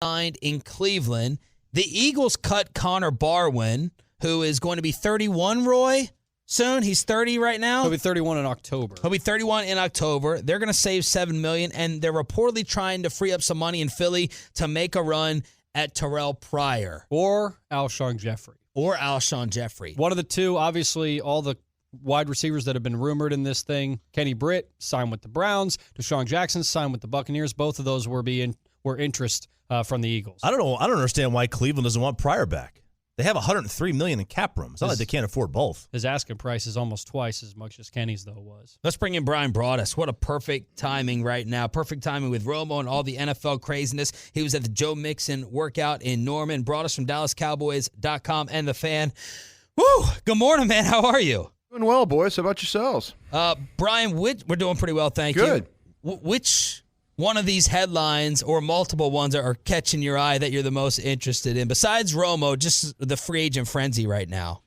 signed in Cleveland. The Eagles cut Connor Barwin, who is going to be 31, Roy, soon. He's 30 right now. He'll be 31 in October. They're going to save $7 million, and they're reportedly trying to free up some money in Philly to make a run at Terrell Pryor. Or Alshon Jeffrey. One of the two. Obviously, all the wide receivers that have been rumored in this thing. Kenny Britt signed with the Browns. Deshaun Jackson signed with the Buccaneers. Both of those were interest from the Eagles. I don't understand why Cleveland doesn't want Pryor back. They have $103 million in cap room. It's not like they can't afford both. His asking price is almost twice as much as Kenny's, though, was. Let's bring in Brian Broaddus. What a perfect timing right now. Perfect timing with Romo and all the NFL craziness. He was at the Joe Mixon workout in Norman. Broaddus from DallasCowboys.com and The Fan. Woo! Good morning, man. How are you? Doing well, boys. How about yourselves? Brian, we're doing pretty well, thank you. Good. Which one of these headlines or multiple ones are catching your eye that you're the most interested in? Besides Romo, just the free agent frenzy right now.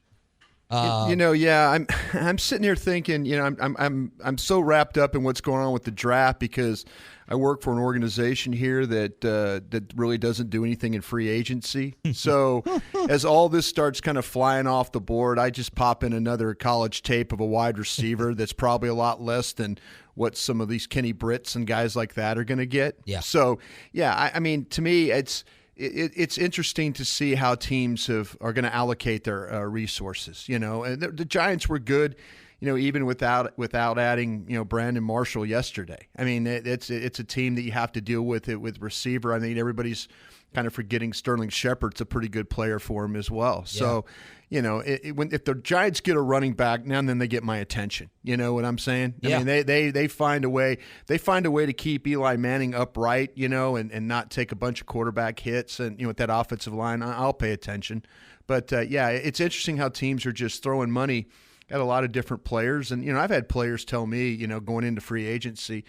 I'm sitting here thinking, I'm so wrapped up in what's going on with the draft because I work for an organization here that really doesn't do anything in free agency. So as all this starts kind of flying off the board, I just pop in another college tape of a wide receiver that's probably a lot less than what some of these Kenny Britts and guys like that are going to get. Yeah. So, I mean, to me, it's interesting to see how teams are going to allocate their resources. And the Giants were good, even without adding Brandon Marshall yesterday. I mean, it's a team that you have to deal with it with receiver. I mean, everybody's kind of forgetting Sterling Shepard's a pretty good player for him as well. Yeah. So, if the Giants get a running back, now and then they get my attention. You know what I'm saying? Yeah. I mean, they find a way. They find a way to keep Eli Manning upright, and not take a bunch of quarterback hits. And with that offensive line, I'll pay attention. But it's interesting how teams are just throwing money at a lot of different players. And I've had players tell me, going into free agency,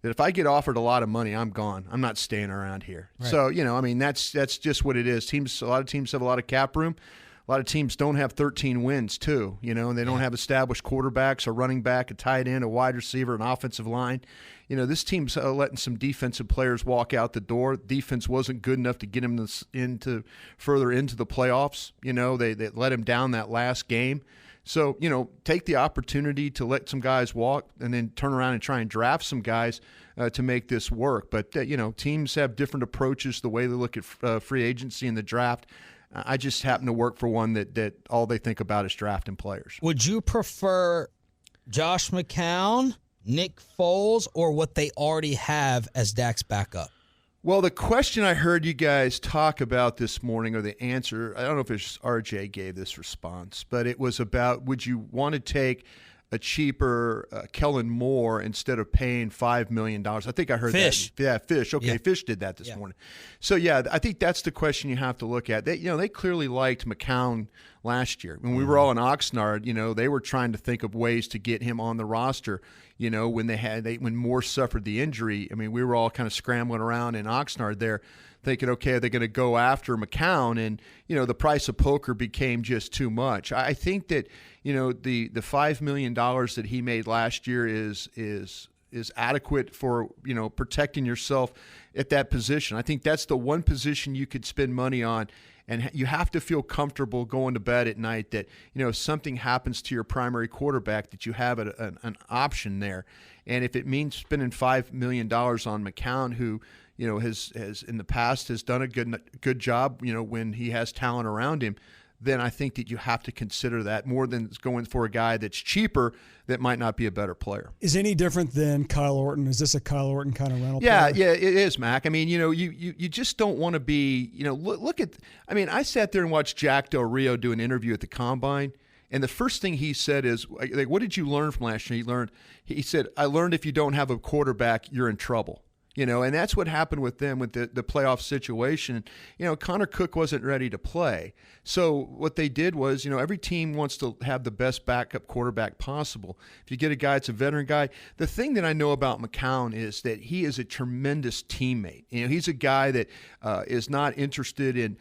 that if I get offered a lot of money, I'm gone. I'm not staying around here. Right. So, I mean, that's just what it is. A lot of teams have a lot of cap room. A lot of teams don't have 13 wins, too, and they don't have established quarterbacks, a running back, a tight end, a wide receiver, an offensive line. This team's letting some defensive players walk out the door. Defense wasn't good enough to get them further into the playoffs. They let him down that last game. So, take the opportunity to let some guys walk and then turn around and try and draft some guys to make this work. But, teams have different approaches the way they look at free agency and the draft. I just happen to work for one that all they think about is drafting players. Would you prefer Josh McCown, Nick Foles, or what they already have as Dak's backup? Well, the question I heard you guys talk about this morning, or the answer, I don't know if it's RJ gave this response, but it was about, would you want to take a cheaper Kellen Moore instead of paying $5 million? I think I heard Fish. that. Yeah, Fish. Okay, yeah. Fish did that this morning. So, I think that's the question you have to look at. They clearly liked McCown last year. When we were all in Oxnard, they were trying to think of ways to get him on the roster. When Moore suffered the injury, I mean, we were all kind of scrambling around in Oxnard there thinking, okay, are they going to go after McCown? And, the price of poker became just too much. I think that, the $5 million that he made last year is adequate for, protecting yourself at that position. I think that's the one position you could spend money on. And you have to feel comfortable going to bed at night that, if something happens to your primary quarterback, that you have an option there. And if it means spending $5 million on McCown, who, has in the past has done a good job, when he has talent around him, then I think that you have to consider that more than going for a guy that's cheaper that might not be a better player. Is any different than Kyle Orton? Is this a Kyle Orton kind of rental player? Yeah, it is, Mac. I mean, you just don't want to be, look at, I mean, I sat there and watched Jack Del Rio do an interview at the Combine, and the first thing he said is, like, what did you learn from last year? He said, I learned if you don't have a quarterback, you're in trouble. And that's what happened with them with the playoff situation. Connor Cook wasn't ready to play. So what they did was, every team wants to have the best backup quarterback possible. If you get a guy that's a veteran guy, the thing that I know about McCown is that he is a tremendous teammate. He's a guy that is not interested in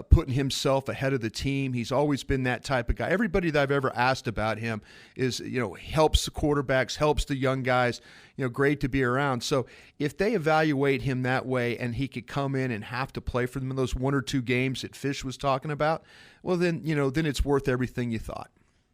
putting himself ahead of the team. He's always been that type of guy. Everybody that I've ever asked about him is, helps the quarterbacks, helps the young guys. Great to be around. So if if they evaluate him that way and he could come in and have to play for them in those 1 or 2 games that Fish was talking about, well, then it's worth everything you thought.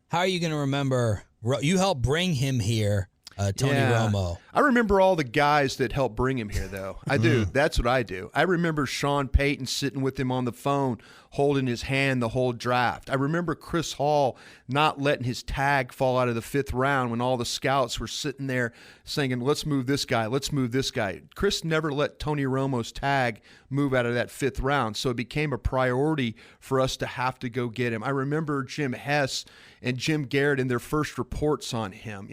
How are you going to remember? You helped bring him here, Tony Romo. I remember all the guys that helped bring him here, though. I do. That's what I do. I remember Sean Payton sitting with him on the phone, holding his hand the whole draft. I remember Chris Hall not letting his tag fall out of the 5th round when all the scouts were sitting there saying, let's move this guy, let's move this guy. Chris never let Tony Romo's tag move out of that 5th round, so it became a priority for us to have to go get him. I remember Jim Hess and Jim Garrett in their first reports on him.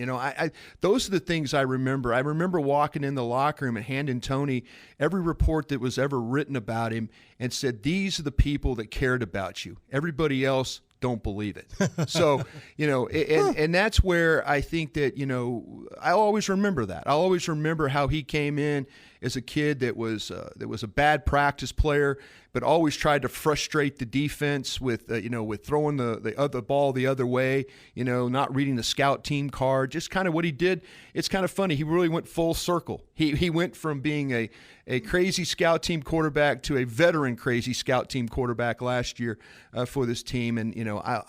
Those are the things I remember. I remember walking in the locker room and handing Tony every report that was ever written about him and said, these are the people that cared about you. Everybody else don't believe it. So, and that's where I think that, I always remember that. I always remember how he came in as a kid that was a bad practice player, but always tried to frustrate the defense with throwing the ball the other way, not reading the scout team card, just kind of what he did. It's kind of funny. He really went full circle. He went from being a crazy scout team quarterback to a veteran crazy scout team quarterback last year for this team. And, I'll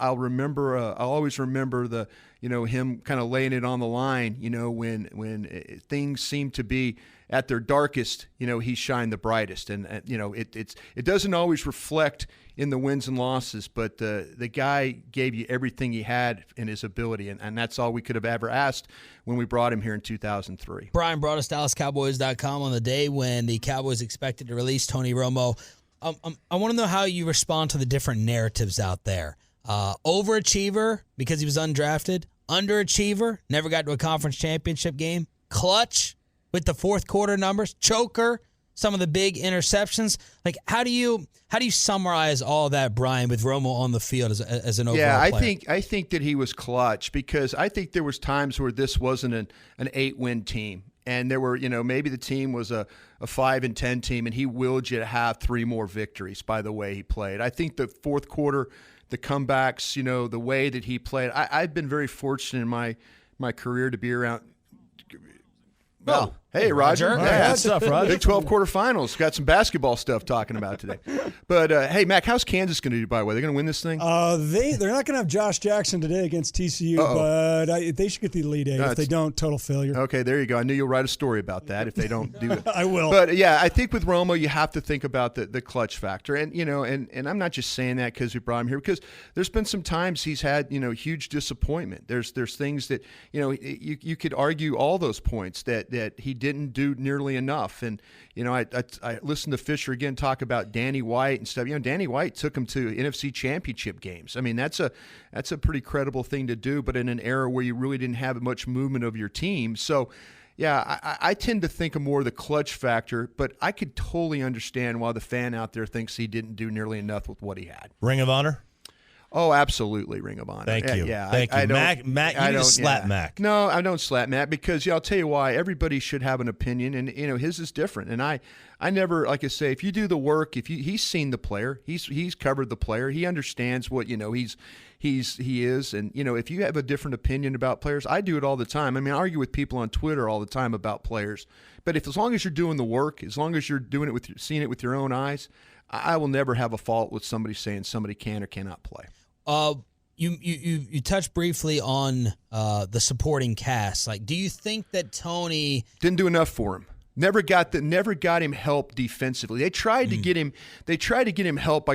always remember him kind of laying it on the line, when things seem to be at their darkest, he shined the brightest. And it doesn't always reflect in the wins and losses, but the guy gave you everything he had in his ability, and that's all we could have ever asked when we brought him here in 2003. Brian brought us DallasCowboys.com on the day when the Cowboys expected to release Tony Romo. I want to know how you respond to the different narratives out there. Overachiever because he was undrafted, underachiever, never got to a conference championship game, clutch with the fourth quarter numbers, choker, some of the big interceptions. Like, how do you summarize all that, Brian, with Romo on the field as an overall player? I think that he was clutch because I think there was times where this wasn't an 8-win team. And there were, maybe the team was a 5-10 team, and he willed you to have 3 more victories by the way he played. I think the fourth quarter, the comebacks, the way that he played. I've been very fortunate in my career to be around. Well, hey, Roger. Yeah, good stuff, Roger. Big 12 quarterfinals. Got some basketball stuff talking about today. But, hey, Mac, how's Kansas going to do, by the way? They're going to win this thing? They're not going to have Josh Jackson today against TCU, but they should get the Elite Eight. If they don't, total failure. Okay, there you go. I knew you'll write a story about that if they don't do it. I will. But, yeah, I think with Romo, you have to think about the clutch factor. And, and I'm not just saying that because we brought him here, because there's been some times he's had, huge disappointment. There's things that, you could argue all those points that he didn't do nearly enough. And, I listened to Fisher again talk about Danny White and stuff. Danny White took him to NFC championship games. I mean, that's a pretty credible thing to do, but in an era where you really didn't have much movement of your team. So, yeah, I tend to think of more the clutch factor, but I could totally understand why the fan out there thinks he didn't do nearly enough with what he had. Ring of Honor? Oh, absolutely, Ring of Honor. Thank you. Yeah, Thank you. Mac, you need to slap Mac. No, I don't slap Mac because I'll tell you why. Everybody should have an opinion, and his is different. And I never, like I say, if you do the work, he's seen the player, he's covered the player, he understands what he is, and if you have a different opinion about players, I do it all the time. I mean, I argue with people on Twitter all the time about players, but as long as you're doing the work, as long as you're doing it seeing it with your own eyes, I will never have a fault with somebody saying somebody can or cannot play. You touched briefly on the supporting cast. Like, do you think that Tony didn't do enough for him? Never got him help defensively. They tried to get him. They tried to get him help.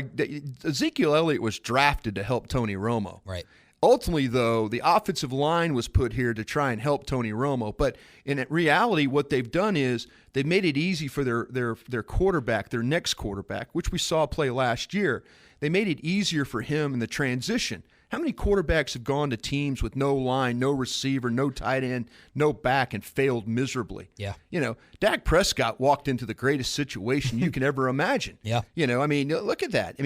Ezekiel Elliott was drafted to help Tony Romo. Right. Ultimately, though, the offensive line was put here to try and help Tony Romo. But in reality, what they've done is they made it easy for their quarterback, their next quarterback, which we saw play last year. They made it easier for him in the transition. How many quarterbacks have gone to teams with no line, no receiver, no tight end, no back, and failed miserably? Yeah. Dak Prescott walked into the greatest situation you can ever imagine. Yeah. Look at that.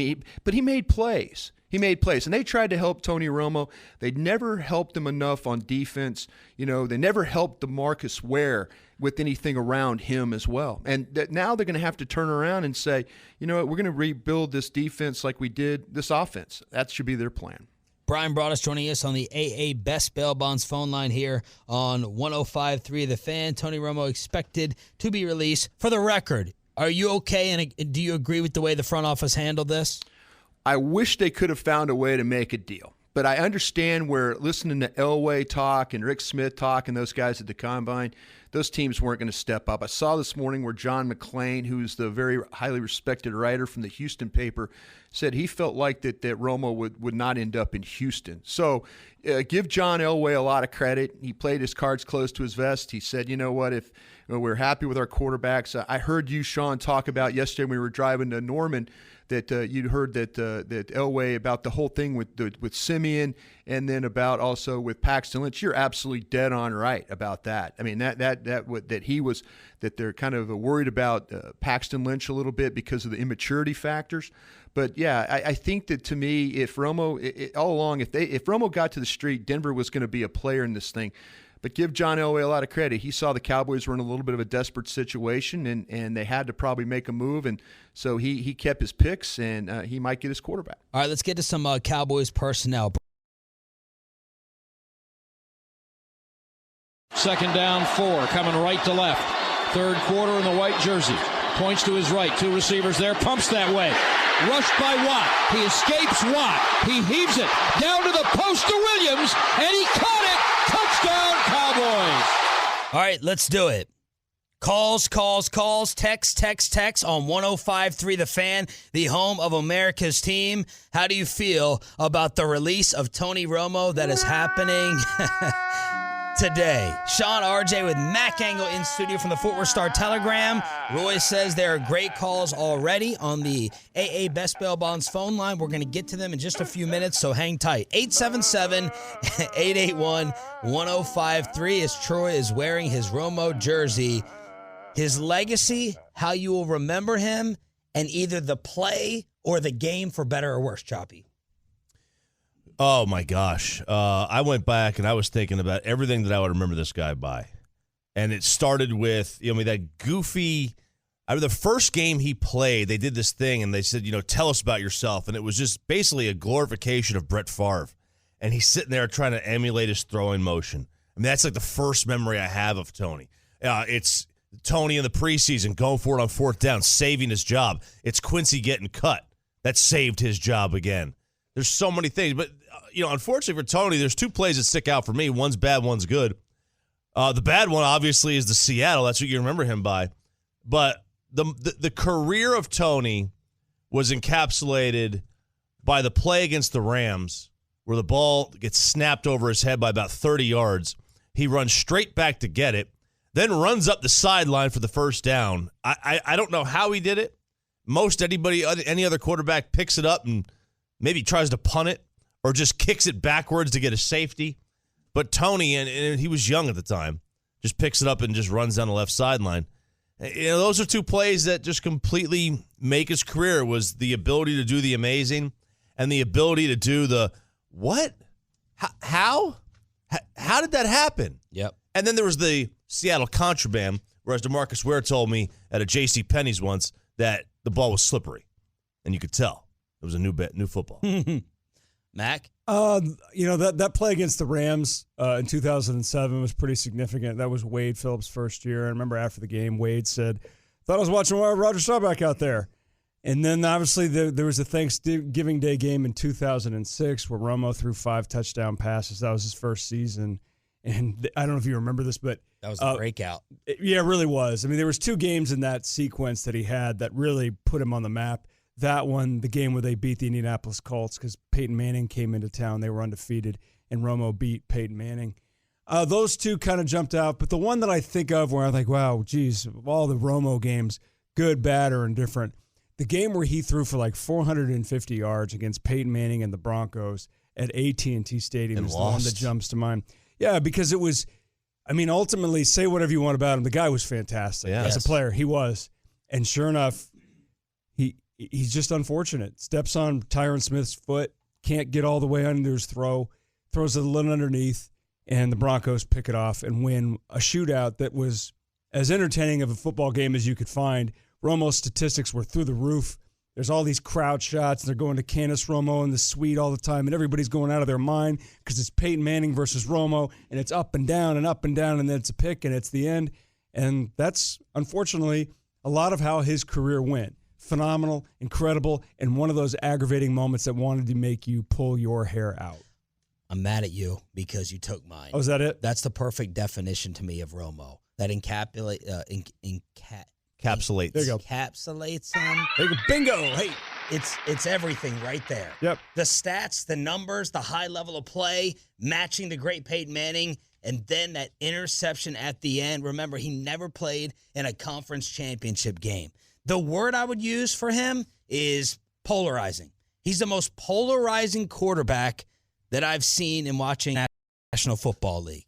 But he made plays. And they tried to help Tony Romo. They never helped him enough on defense. They never helped DeMarcus Ware with anything around him as well. And now they're going to have to turn around and say, we're going to rebuild this defense like we did this offense. That should be their plan. Brian Broaddus joining us on the AA Best Bail Bonds phone line here on 105.3 The Fan. Tony Romo expected to be released. For the record, are you okay, and do you agree with the way the front office handled this? I wish they could have found a way to make a deal. But I understand where listening to Elway talk and Rick Smith talk and those guys at the Combine, those teams weren't going to step up. I saw this morning where John McClain, who's the very highly respected writer from the Houston paper, said he felt like that Romo would not end up in Houston. So give John Elway a lot of credit. He played his cards close to his vest. He said, you know what, if we're happy with our quarterbacks. I heard you, Sean, talk about yesterday when we were driving to Norman that you'd heard that Elway about the whole thing with Simeon and then about also with Paxton Lynch. You're absolutely dead on right about that. I mean that they're kind of worried about Paxton Lynch a little bit because of the immaturity factors. But yeah, I think that to me, if Romo all along, if Romo got to the street, Denver was going to be a player in this thing. But give John Elway a lot of credit. He saw the Cowboys were in a little bit of a desperate situation, and they had to probably make a move. And so he kept his picks, and he might get his quarterback. All right, let's get to some Cowboys personnel. Second down, 4, coming right to left. Third quarter in the white jersey. Points to his right. 2 receivers there. Pumps that way. Rushed by Watt. He escapes Watt. He heaves it down to the post to Williams, and he caught it. Touchdown, Cowboys. All right, let's do it. Calls, text on 105.3 The Fan, the home of America's team. How do you feel about the release of Tony Romo that is happening today? Sean RJ with Mac Angle in studio from the Fort Worth Star-Telegram. Roy says there are great calls already on the AA Best Bail Bonds phone line. We're going to get to them in just a few minutes, so hang tight. 877-881-1053 as Troy is wearing his Romo jersey. His legacy, how you will remember him, and either the play or the game for better or worse, Choppy. Oh, my gosh. I went back and I was thinking about everything that I would remember this guy by. And it started with, that goofy, the first game he played, they did this thing and they said, tell us about yourself. And it was just basically a glorification of Brett Favre. And he's sitting there trying to emulate his throwing motion. I mean, that's like the first memory I have of Tony. It's Tony in the preseason going for it on 4th down, saving his job. It's Quincy getting cut. That saved his job again. There's so many things. But, unfortunately for Tony, there's 2 plays that stick out for me. One's bad, one's good. The bad one, obviously, is the Seattle. That's what you remember him by. But the career of Tony was encapsulated by the play against the Rams where the ball gets snapped over his head by about 30 yards. He runs straight back to get it, then runs up the sideline for the first down. I don't know how he did it. Any other quarterback picks it up and maybe tries to punt it or just kicks it backwards to get a safety. But Tony, and he was young at the time, just picks it up and just runs down the left sideline. Those are 2 plays that just completely make his career, was the ability to do the amazing and the ability to do the what? How did that happen? Yep. And then there was the Seattle contraband, whereas DeMarcus Ware told me at a J.C. Penney's once that the ball was slippery, and you could tell it was a new football. Mac? That play against the Rams in 2007 was pretty significant. That was Wade Phillips' first year. I remember after the game, Wade said, "Thought I was watching Roger Staubach out there." And then obviously there was a Thanksgiving Day game in 2006 where Romo threw 5 touchdown passes. That was his first season. And I don't know if you remember this, but that was a breakout. It really was. I mean, there was 2 games in that sequence that he had that really put him on the map. That one, the game where they beat the Indianapolis Colts because Peyton Manning came into town. They were undefeated, and Romo beat Peyton Manning. Those 2 kind of jumped out. But the one that I think of where I think, wow, geez, of all the Romo games, good, bad, or indifferent, the game where he threw for like 450 yards against Peyton Manning and the Broncos at AT&T Stadium is the one that jumps to mind. Yeah, because it was, ultimately, say whatever you want about him. The guy was fantastic as a player. He was. And sure enough, he's just unfortunate. Steps on Tyron Smith's foot, can't get all the way under his throws it a little underneath, and the Broncos pick it off and win a shootout that was as entertaining of a football game as you could find. Romo's statistics were through the roof. There's all these crowd shots, and they're going to Candace Romo in the suite all the time, and everybody's going out of their mind because it's Peyton Manning versus Romo, and it's up and down, and then it's a pick, and it's the end. And that's, unfortunately, a lot of how his career went. Phenomenal, incredible, and one of those aggravating moments that wanted to make you pull your hair out. I'm mad at you because you took mine. Oh, is that it? That's the perfect definition to me of Romo. That encapsulates Encapsulates. There you go. Encapsulates him. There you go. Bingo. Hey. It's everything right there. Yep. The stats, the numbers, the high level of play, matching the great Peyton Manning, and then that interception at the end. Remember, he never played in a conference championship game. The word I would use for him is polarizing. He's the most polarizing quarterback that I've seen in watching National Football League.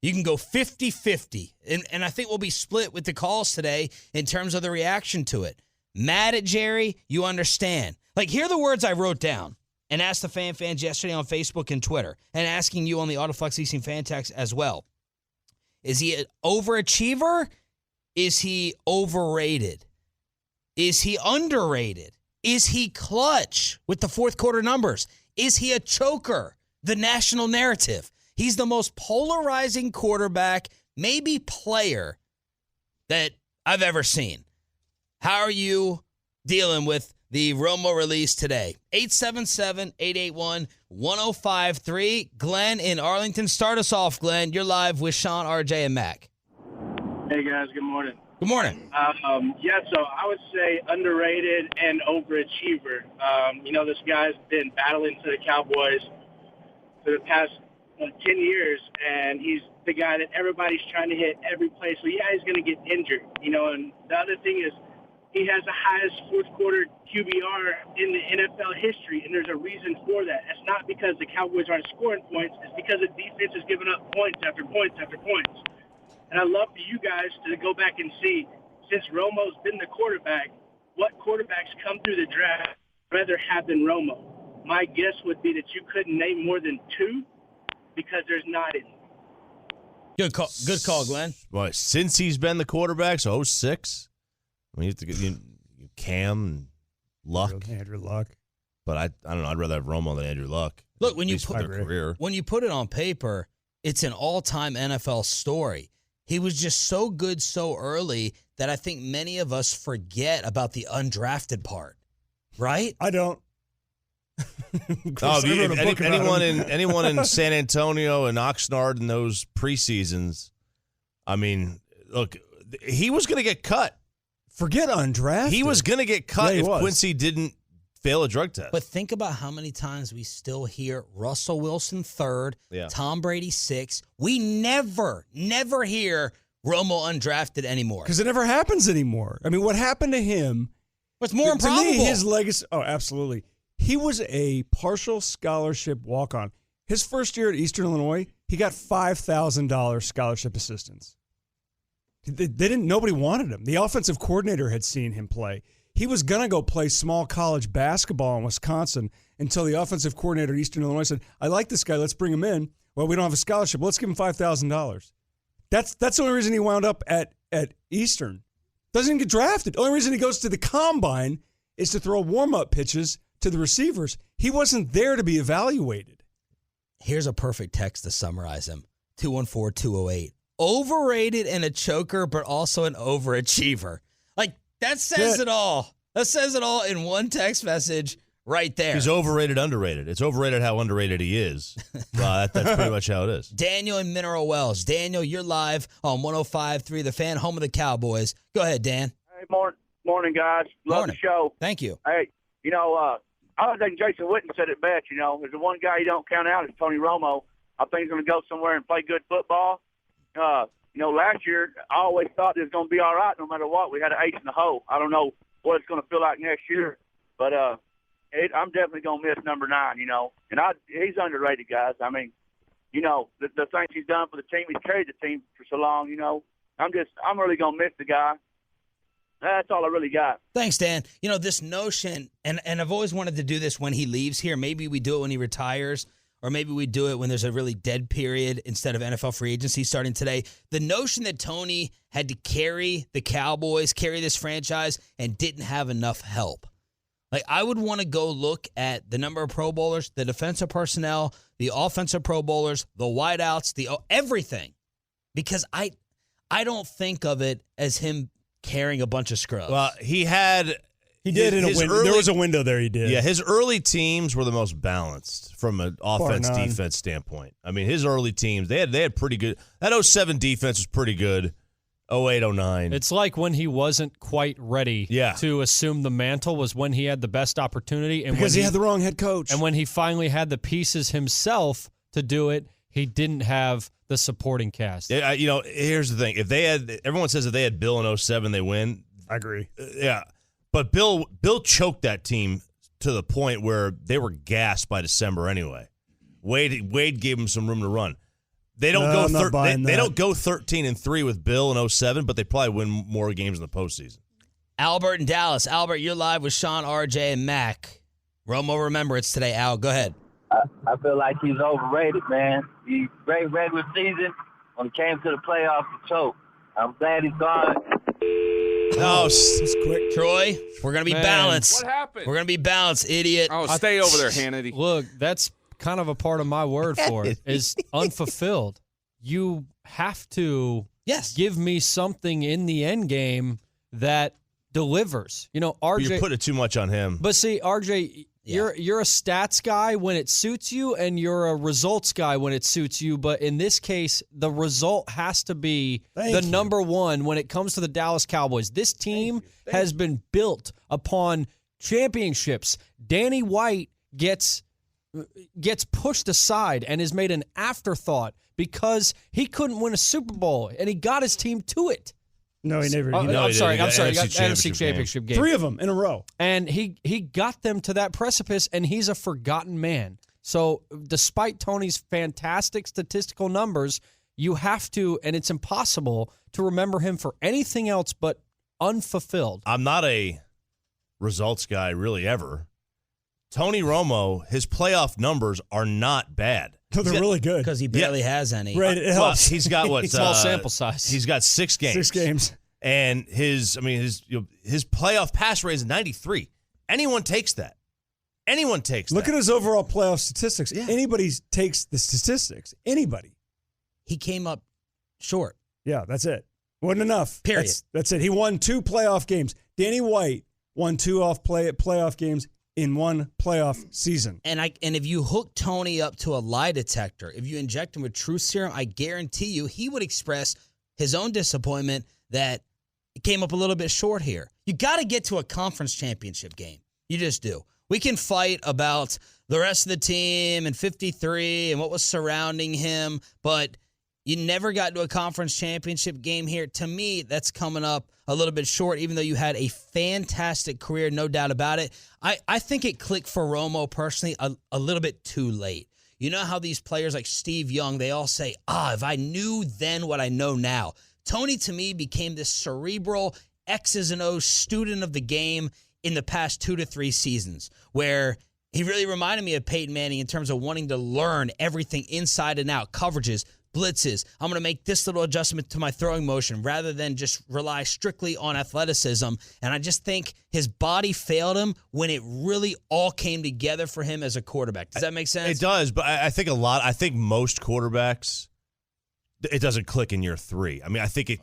You can go 50-50, and I think we'll be split with the calls today in terms of the reaction to it. Mad at Jerry, you understand. Like, here are the words I wrote down and asked the fans yesterday on Facebook and Twitter, and asking you on the Autoflex Leasing fan text as well. Is he an overachiever? Is he overrated? Is he underrated? Is he clutch with the fourth quarter numbers? Is he a choker? The national narrative. He's the most polarizing quarterback, maybe player, that I've ever seen. How are you dealing with the Romo release today? 877-881-1053. Glenn in Arlington. Start us off, Glenn. You're live with Sean, RJ, and Mac. Hey, guys. Good morning. Good morning. So I would say underrated and overachiever. This guy's been battling to the Cowboys for the past 10 years, and he's the guy that everybody's trying to hit every play. So, yeah, he's going to get injured, and the other thing is he has the highest fourth-quarter QBR in the NFL history, and there's a reason for that. It's not because the Cowboys aren't scoring points. It's because the defense is giving up points after points after points. And I'd love for you guys to go back and see, since Romo's been the quarterback, what quarterbacks come through the draft rather have than Romo. My guess would be that you couldn't name more than two because there's not any. Good call, Glenn. Well, since he's been the quarterback, so 06. I mean, you have to get Cam and Luck. Andrew Luck. But I don't know. I'd rather have Romo than Andrew Luck. Look, when you put their career. When you put it on paper, it's an all-time NFL story. He was just so good so early that I think many of us forget about the undrafted part, right? I don't. Anyone in San Antonio and Oxnard in those preseasons, I mean, look, he was going to get cut. Forget undrafted. He was going to get cut if was. Quincy didn't fail a drug test. But think about how many times we still hear Russell Wilson third, Tom Brady sixth. We never hear Romo undrafted anymore. Because it never happens anymore. I mean, what happened to him? What's more improbable? To me, his legacy. Oh, absolutely. He was a partial scholarship walk-on. His first year at Eastern Illinois, he got $5,000 scholarship assistance. Nobody wanted him. The offensive coordinator had seen him play. He was going to go play small college basketball in Wisconsin until the offensive coordinator at Eastern Illinois said, I like this guy. Let's bring him in. Well, we don't have a scholarship. Let's give him $5,000. That's the only reason he wound up at Eastern. Doesn't even get drafted. The only reason he goes to the combine is to throw warm-up pitches to the receivers. He wasn't there to be evaluated. Here's a perfect text to summarize him. 214-208. Overrated and a choker, but also an overachiever. Like, that says it all. That says it all in one text message right there. He's overrated, underrated. It's overrated how underrated he is. That's pretty much how it is. Daniel in Mineral Wells. Daniel, you're live on 105.3 The Fan, home of the Cowboys. Go ahead, Dan. Hey, morning, guys. Love the show. Thank you. Hey, I think Jason Witten said it best. There's the one guy you don't count out is Tony Romo. I think he's going to go somewhere and play good football. Last year, I always thought it was going to be all right no matter what. We had an ace in the hole. I don't know what it's going to feel like next year, but I'm definitely going to miss number 9, And he's underrated, guys. I mean, the things he's done for the team, he's carried the team for so long, I'm really going to miss the guy. That's all I really got. Thanks, Dan. This notion, and I've always wanted to do this when he leaves here. Maybe we do it when he retires, or maybe we do it when there's a really dead period instead of NFL free agency starting today. The notion that Tony had to carry the Cowboys, carry this franchise, and didn't have enough help. Like, I would want to go look at the number of Pro Bowlers, the defensive personnel, the offensive Pro Bowlers, the wideouts, everything, because I don't think of it as him carrying a bunch of scrubs. Well, he had. He did in a window. There was a window there. He did. Yeah, his early teams were the most balanced from an offense-defense standpoint. I mean, his early teams, they had pretty good. That 07 defense was pretty good. 08, 09. It's like when he wasn't quite ready to assume the mantle was when he had the best opportunity. And because he had the wrong head coach. And when he finally had the pieces himself to do it, he didn't have the supporting cast. Yeah, here's the thing. Everyone says if they had Bill in 07, they win. I agree. Yeah. But Bill choked that team to the point where they were gassed by December anyway. Wade gave them some room to run. They don't they don't go 13-3 with Bill in 07, but they probably win more games in the postseason. Albert in Dallas. Albert, you're live with Sean, RJ, and Mac. Romo Remembrance today. Al, go ahead. I feel like he's overrated, man. He's great regular season. When it came to the playoffs, he choked. I'm glad he's gone. No, it's quick. Troy, we're going to be balanced. What happened? We're going to be balanced, idiot. Oh, stay over there, Hannity. Look, that's kind of a part of my word for it, is unfulfilled. You have to give me something in the end game that delivers. RJ. But you're putting too much on him. But see, RJ, you're a stats guy when it suits you, and you're a results guy when it suits you. But in this case, the result has to be number one when it comes to the Dallas Cowboys. This team has been built upon championships. Danny White gets pushed aside and is made an afterthought because he couldn't win a Super Bowl, and he got his team to it. No, he never. I'm sorry. He got NFC Championship game. 3 of them in a row. And he got them to that precipice, and he's a forgotten man. So despite Tony's fantastic statistical numbers, you have to, and it's impossible to remember him for anything else but unfulfilled. I'm not a results guy really ever. Tony Romo, his playoff numbers are not bad. No, they're really good. Because he barely has any. Right, it helps. He's got what? Small sample size. He's got 6 games. 6 games. And his playoff pass rate is 93. Anyone takes that. Look at his overall playoff statistics. Yeah. Anybody takes the statistics. Anybody. He came up short. Yeah, that's it. Wasn't enough. Period. That's it. He won 2 playoff games. Danny White won 2 playoff games in 1 playoff season. And if you hook Tony up to a lie detector, if you inject him with truth serum, I guarantee you he would express his own disappointment that it came up a little bit short here. You got to get to a conference championship game. You just do. We can fight about the rest of the team and 53 and what was surrounding him, but you never got to a conference championship game here. To me, that's coming up a little bit short, even though you had a fantastic career, no doubt about it. I think it clicked for Romo personally a little bit too late. You know how these players like Steve Young, they all say, if I knew then what I know now. Tony, to me, became this cerebral X's and O's student of the game in the past 2 to 3 seasons, where he really reminded me of Peyton Manning in terms of wanting to learn everything inside and out, coverages, blitzes. I'm going to make this little adjustment to my throwing motion rather than just rely strictly on athleticism. And I just think his body failed him when it really all came together for him as a quarterback. Does that make sense? It does, but I think most quarterbacks, it doesn't click in year 3. I mean, I think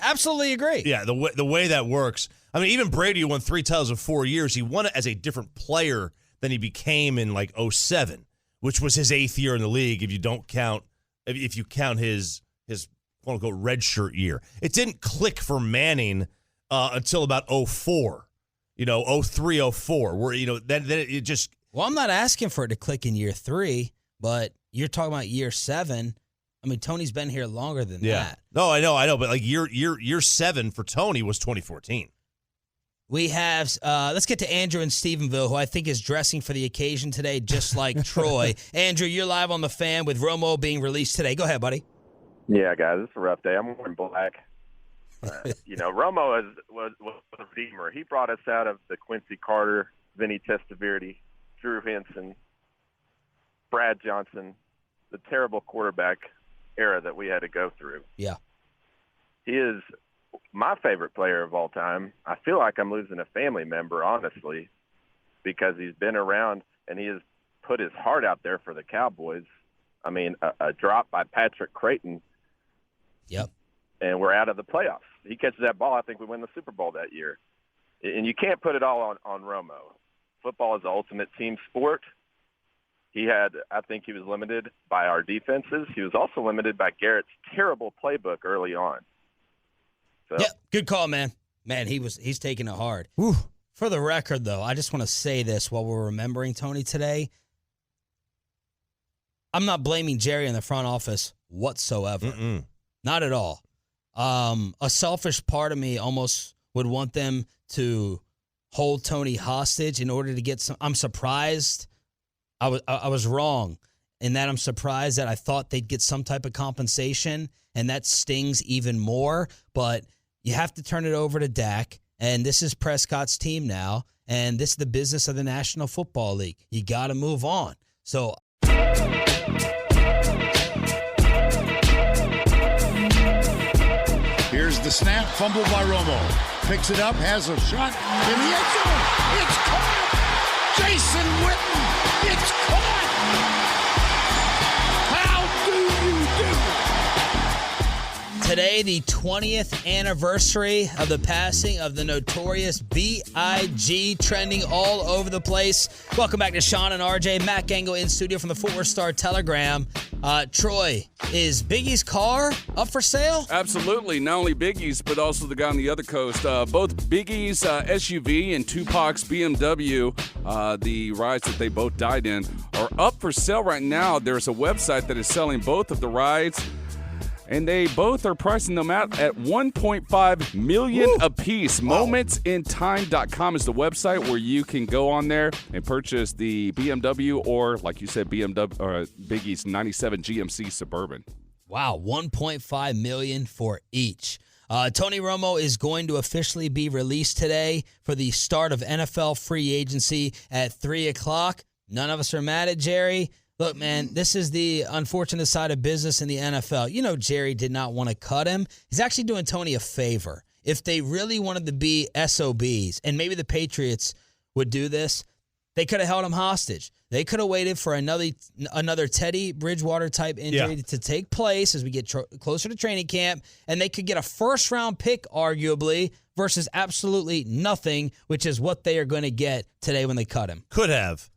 absolutely agree. Yeah, the way that works. I mean, even Brady won 3 titles in 4 years. He won it as a different player than he became in like 07, which was his 8th year in the league. If you count his quote unquote red shirt year, it didn't click for Manning until about 04. 03, 04, where then it just. Well, I'm not asking for it to click in year 3, but you're talking about year 7. I mean, Tony's been here longer than that. No, I know, but like year 7 for Tony was 2014. We have, let's get to Andrew in Stephenville, who I think is dressing for the occasion today, just like Troy. Andrew, you're live on The Fan with Romo being released today. Go ahead, buddy. Yeah, guys, it's a rough day. I'm wearing black. Romo was a redeemer. He brought us out of the Quincy Carter, Vinny Testaverde, Drew Henson, Brad Johnson, the terrible quarterback era that we had to go through. Yeah. He is my favorite player of all time. I feel like I'm losing a family member, honestly. because he's been around and he has put his heart out there for the Cowboys. I mean, a drop by Patrick Creighton. Yep. And we're out of the playoffs. He catches that ball, I think we win the Super Bowl that year. And you can't put it all on Romo. Football is the ultimate team sport. I think he was limited by our defenses. He was also limited by Garrett's terrible playbook early on. So. Yeah, good call, man. Man, he's taking it hard. Whew. For the record, though, I just want to say this while we're remembering Tony today. I'm not blaming Jerry in the front office whatsoever. Mm-mm. Not at all. A selfish part of me almost would want them to hold Tony hostage in order to get some. I'm surprised. I was wrong in that I'm surprised that I thought they'd get some type of compensation, and that stings even more. But you have to turn it over to Dak, and this is Prescott's team now, and this is the business of the National Football League. You got to move on. So. Here's the snap, fumbled by Romo. Picks it up, has a shot in the end zone. It's caught! Jason Witten, it's caught! How do you do it? Today, the 20th anniversary of the passing of the notorious B.I.G., trending all over the place. Welcome back to Sean and RJ. Matt Gangle in studio from the Fort Worth Star-Telegram. Troy, is Biggie's car up for sale? Absolutely. Not only Biggie's, but also the guy on the other coast. Both Biggie's SUV and Tupac's BMW, the rides that they both died in, are up for sale right now. There's a website that is selling both of the rides, and they both are pricing them out at $1.5 million apiece. Wow. Momentintime.com is the website where you can go on there and purchase the BMW or, like you said, Biggie's 97 GMC Suburban. Wow, $1.5 million for each. Tony Romo is going to officially be released today for the start of NFL free agency at 3 o'clock. None of us are mad at Jerry. Look, man, this is the unfortunate side of business in the NFL. You know, Jerry did not want to cut him. He's actually doing Tony a favor. If they really wanted to be SOBs, and maybe the Patriots would do this, they could have held him hostage. They could have waited for another Teddy Bridgewater type injury to take place as we get closer to training camp, and they could get a first-round pick, arguably, versus absolutely nothing, which is what they are going to get today when they cut him. Could have.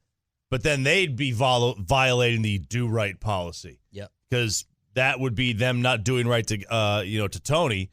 But then they'd be violating the do-right policy. Yep. Because that would be them not doing right to to Tony.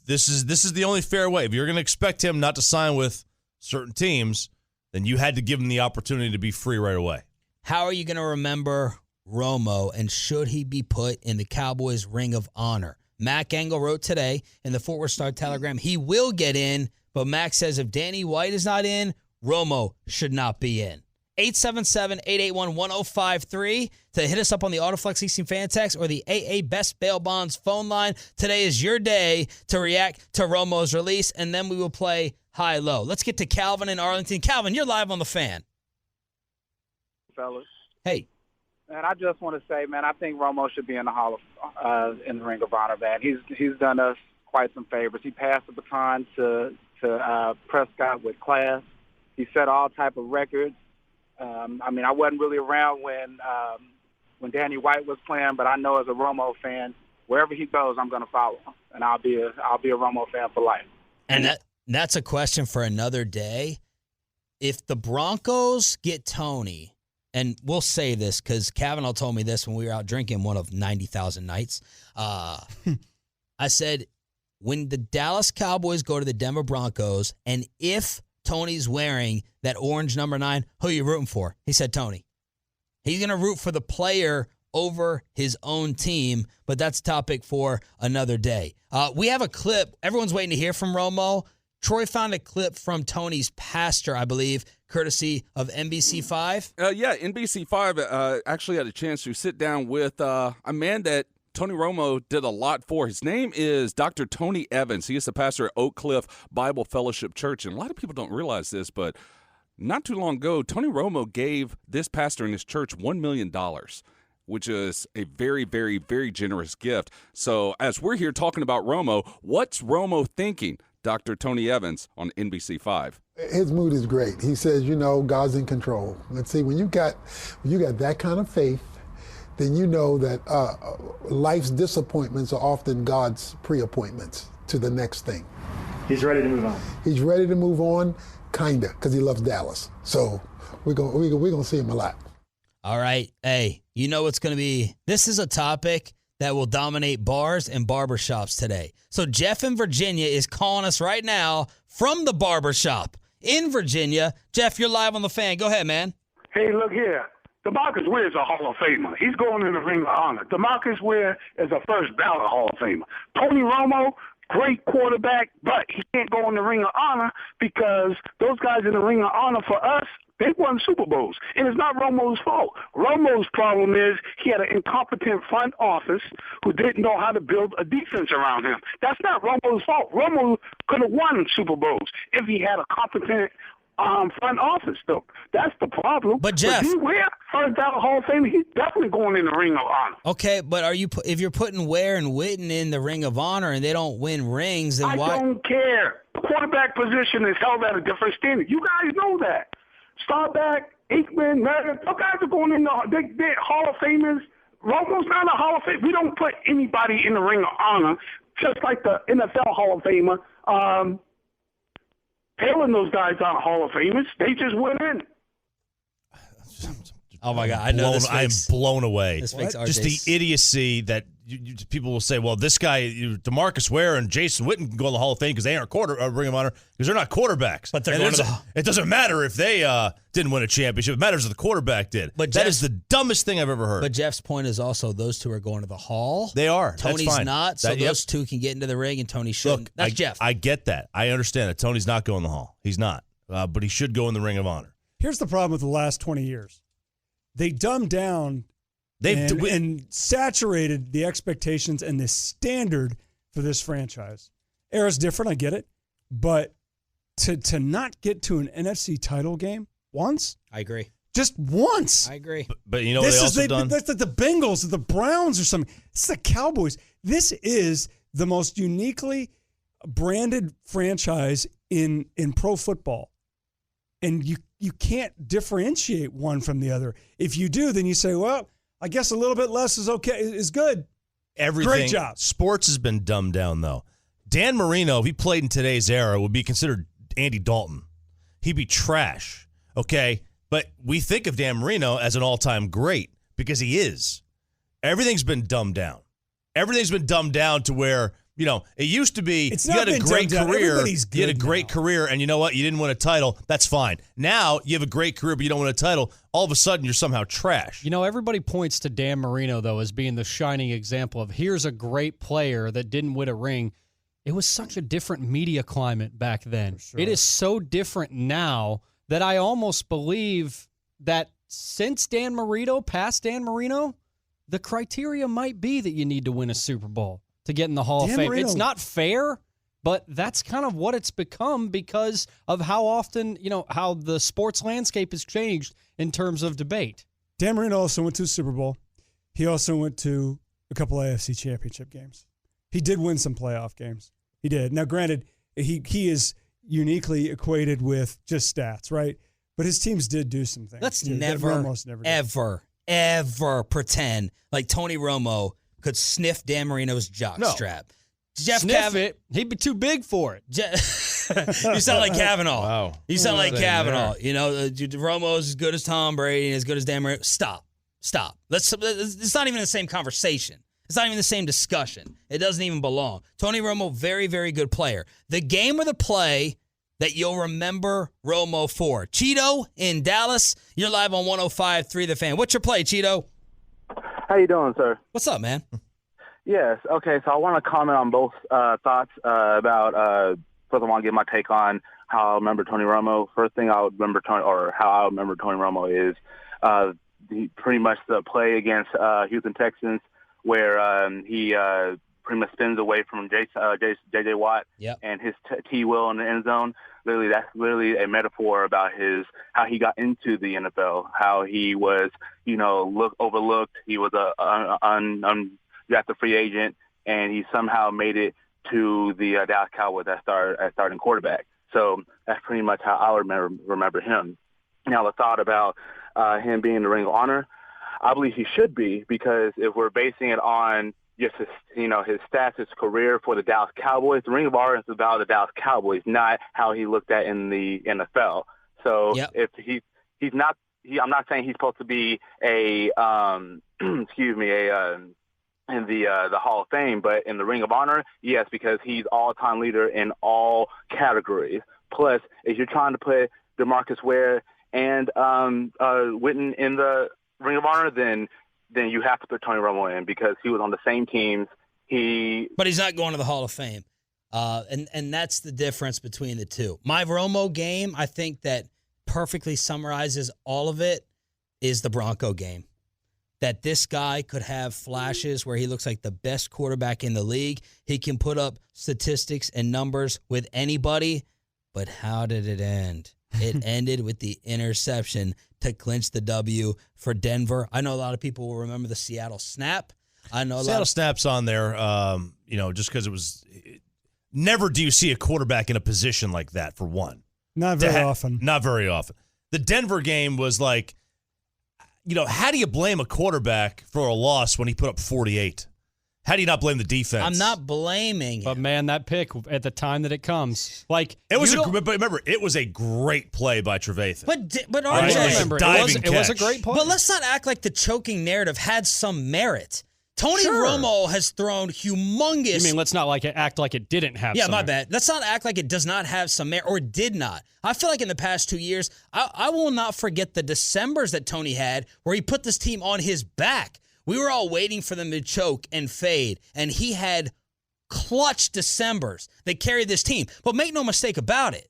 This is the only fair way. If you're going to expect him not to sign with certain teams, then you had to give him the opportunity to be free right away. How are you going to remember Romo, and should he be put in the Cowboys' Ring of Honor? Matt Gangle wrote today in the Fort Worth Star-Telegram, he will get in, but Mac says if Danny White is not in, Romo should not be in. 877-881-1053 to hit us up on the Autoflex Leasing Fan Text or the AA Best Bail Bonds phone line. Today is your day to react to Romo's release, and then we will play high-low. Let's get to Calvin in Arlington. Calvin, you're live on the Fan. Fellas. Hey. Man, I just want to say, man, I think Romo should be in the in the Ring of Honor, man. He's done us quite some favors. He passed the baton to Prescott with class. He set all type of records. I wasn't really around when Danny White was playing, but I know as a Romo fan, wherever he goes, I'm going to follow him, and I'll be a Romo fan for life. And that's a question for another day. If the Broncos get Tony, and we'll say this because Kavanaugh told me this when we were out drinking one of 90,000 nights. I said, when the Dallas Cowboys go to the Denver Broncos, and if Tony's wearing that orange number 9, who are you rooting for? He said Tony. He's going to root for the player over his own team, but that's a topic for another day. We have a clip. Everyone's waiting to hear from Romo. Troy found a clip from Tony's pastor, I believe, courtesy of NBC5. NBC5 actually had a chance to sit down with a man that Tony Romo did a lot for. His name is Dr. Tony Evans. He is the pastor at Oak Cliff Bible Fellowship Church. And a lot of people don't realize this, but not too long ago, Tony Romo gave this pastor and his church $1 million, which is a very, very, very generous gift. So as we're here talking about Romo, what's Romo thinking? Dr. Tony Evans on NBC5. His mood is great. He says, God's in control. Let's see, when you got that kind of faith, then you know that life's disappointments are often God's pre-appointments to the next thing. He's ready to move on. He's ready to move on, kinda, because he loves Dallas. So we're gonna see him a lot. All right. Hey, you know what's going to be? This is a topic that will dominate bars and barbershops today. So Jeff in Virginia is calling us right now from the barbershop in Virginia. Jeff, you're live on the Fan. Go ahead, man. Hey, look here. DeMarcus Ware is a Hall of Famer. He's going in the Ring of Honor. DeMarcus Ware is a first ballot Hall of Famer. Tony Romo, great quarterback, but he can't go in the Ring of Honor because those guys in the Ring of Honor for us, they won Super Bowls. And it's not Romo's fault. Romo's problem is he had an incompetent front office who didn't know how to build a defense around him. That's not Romo's fault. Romo could have won Super Bowls if he had a competent front office, though. That's the problem. But Jeff, Ware, first ballot Hall of Fame, he's definitely going in the Ring of Honor. Okay, but if you're putting Ware and Witten in the Ring of Honor and they don't win rings, then why? I don't care. The quarterback position is held at a different standard. You guys know that. Starback, Aikman, Meredith, those guys are going in they're Hall of Famers. Romo's not a Hall of Famer. We don't put anybody in the Ring of Honor, just like the NFL Hall of Famer. Hale and those guys aren't Hall of Famers. They just went in. Oh, my God. I know this I am blown away. This makes just the idiocy that people will say, well, this guy, DeMarcus Ware and Jason Witten can go in the Hall of Fame because they aren't Ring of Honor because they're not quarterbacks. But they're going to it doesn't matter if they didn't win a championship. It matters if the quarterback did. But that is the dumbest thing I've ever heard. But Jeff's point is also those two are going to the Hall. They are. Tony's That's fine. not, so those two can get into the ring and Tony shouldn't. Look, That's Jeff. I get that. I understand that. Tony's not going to the Hall. He's not. But he should go in the Ring of Honor. Here's the problem with the last 20 years. They dumbed down and saturated the expectations and the standard for this franchise. Era's different, I get it. But to not get to an NFC title game once? I agree. Just once. I agree. But you know what they also done? That's like the Bengals or the Browns or something. It's the Cowboys. This is the most uniquely branded franchise in pro football. And you can't differentiate one from the other. If you do, then you say, well, I guess a little bit less is okay, is good. Everything. Great job. Sports has been dumbed down, though. Dan Marino, if he played in today's era, would be considered Andy Dalton. He'd be trash, okay? But we think of Dan Marino as an all-time great because he is. Everything's been dumbed down. Everything's been dumbed down to where, it used to be you had a great career. You had a great career, and you know what? You didn't win a title. That's fine. Now you have a great career, but you don't win a title. All of a sudden, you're somehow trash. Everybody points to Dan Marino, though, as being the shining example of here's a great player that didn't win a ring. It was such a different media climate back then. Sure. It is so different now that I almost believe that since Dan Marino, past Dan Marino, the criteria might be that you need to win a Super Bowl to get in the Hall of Fame. It's not fair, but that's kind of what it's become because of how often, how the sports landscape has changed in terms of debate. Dan Marino also went to a Super Bowl. He also went to a couple AFC championship games. He did win some playoff games. He did. Now, granted, he is uniquely equated with just stats, right? But his teams did do some things. Let's never pretend like Tony Romo could sniff Dan Marino's jockstrap. Jeff Sniff it. He'd be too big for it. You sound like Kavanaugh. Wow. You sound like Kavanaugh. Romo's as good as Tom Brady and as good as Dan Marino. Stop. It's not even the same conversation. It's not even the same discussion. It doesn't even belong. Tony Romo, very, very good player. The game or the play that you'll remember Romo for. Cheeto in Dallas. You're live on 105.3 The Fan. What's your play, Cheeto? How you doing, sir? What's up, man? Yes. Okay, so I want to comment on both thoughts about first I want to give my take on how I remember Tony Romo. First thing I would remember how I remember Tony Romo is pretty much the play against Houston Texans where he pretty much spins away from J.J. Watt and his T-Will in the end zone. Literally, that's literally a metaphor about how he got into the NFL, how he was, overlooked. He was a undrafted free agent, and he somehow made it to the Dallas Cowboys as starting quarterback. So that's pretty much how I would remember him. Now, the thought about him being in the Ring of Honor, I believe he should be, because if we're basing it on just his stats, his career for the Dallas Cowboys, the Ring of Honor is about the Dallas Cowboys, not how he looked at in the NFL. So if he's not, I'm not saying he's supposed to be in the Hall of Fame, but in the Ring of Honor, yes, because he's all-time leader in all categories. Plus, if you're trying to put DeMarcus Ware and Witten in the Ring of Honor, then you have to put Tony Romo in, because he was on the same teams. But he's not going to the Hall of Fame, and that's the difference between the two. My Romo game, I think that perfectly summarizes all of it, is the Bronco game. That this guy could have flashes where he looks like the best quarterback in the league. He can put up statistics and numbers with anybody, but how did it end? It ended with the interception to clinch the W for Denver. I know a lot of people will remember the Seattle snap. I know Seattle snap's on there, just because it was. Never do you see a quarterback in a position like that, for one. Not very often. Not very often. The Denver game was like, how do you blame a quarterback for a loss when he put up 48? How do you not blame the defense? I'm not blaming But, man, that pick at the time that it comes. Like, but remember, it was a great play by Trevathan. But RJ, it was a great play. But let's not act like the choking narrative had some merit. Tony Romo has thrown humongous. You mean let's not act like it didn't have some my bad. Let's not act like it does not have some merit, or did not. I feel like in the past 2 years, I will not forget the Decembers that Tony had where he put this team on his back. We were all waiting for them to choke and fade, and he had clutch Decembers that carried this team. But make no mistake about it,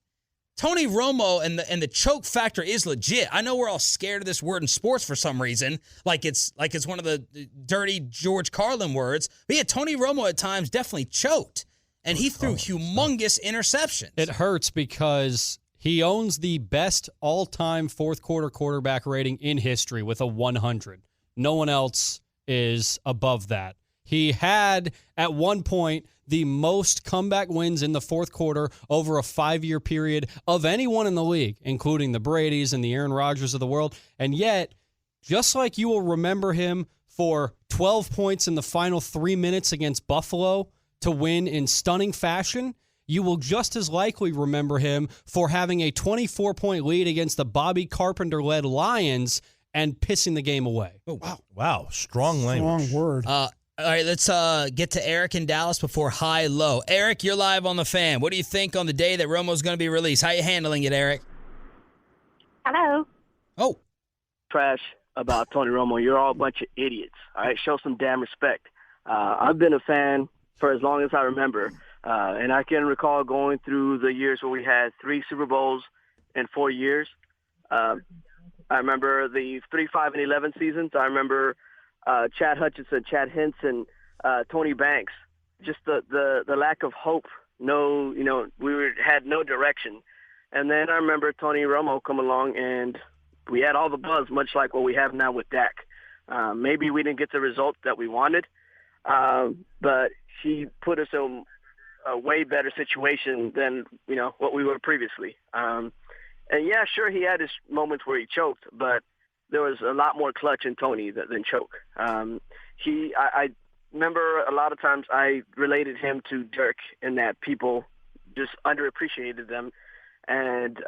Tony Romo and the choke factor is legit. I know we're all scared of this word in sports for some reason, like it's one of the dirty George Carlin words. But yeah, Tony Romo at times definitely choked, and he threw humongous interceptions. It hurts because he owns the best all-time fourth quarter quarterback rating in history with a 100. No one else is above that. He had, at one point, the most comeback wins in the fourth quarter over a 5-year period of anyone in the league, including the Bradys and the Aaron Rodgers of the world. And yet, just like you will remember him for 12 points in the final 3 minutes against Buffalo to win in stunning fashion, you will just as likely remember him for having a 24-point lead against the Bobby Carpenter-led Lions and pissing the game away. Oh, wow. Wow. Strong language. Strong word. All right, let's get to Eric in Dallas before high-low. Eric, you're live on the Fan. What do you think on the day that Romo's going to be released? How are you handling it, Eric? Hello. Oh. Trash about Tony Romo. You're all a bunch of idiots. All right, show some damn respect. I've been a fan for as long as I remember, and I can recall going through the years where we had 3 Super Bowls in 4 years. I remember the 3-5-11 seasons. I remember Chad Hutchinson, Chad Henson, Tony Banks. Just the lack of hope. Had no direction. And then I remember Tony Romo come along, and we had all the buzz, much like what we have now with Dak. Maybe we didn't get the results that we wanted, but he put us in a way better situation than what we were previously. And yeah, sure, he had his moments where he choked, but there was a lot more clutch in Tony than choke. I remember a lot of times I related him to Dirk in that people just underappreciated them and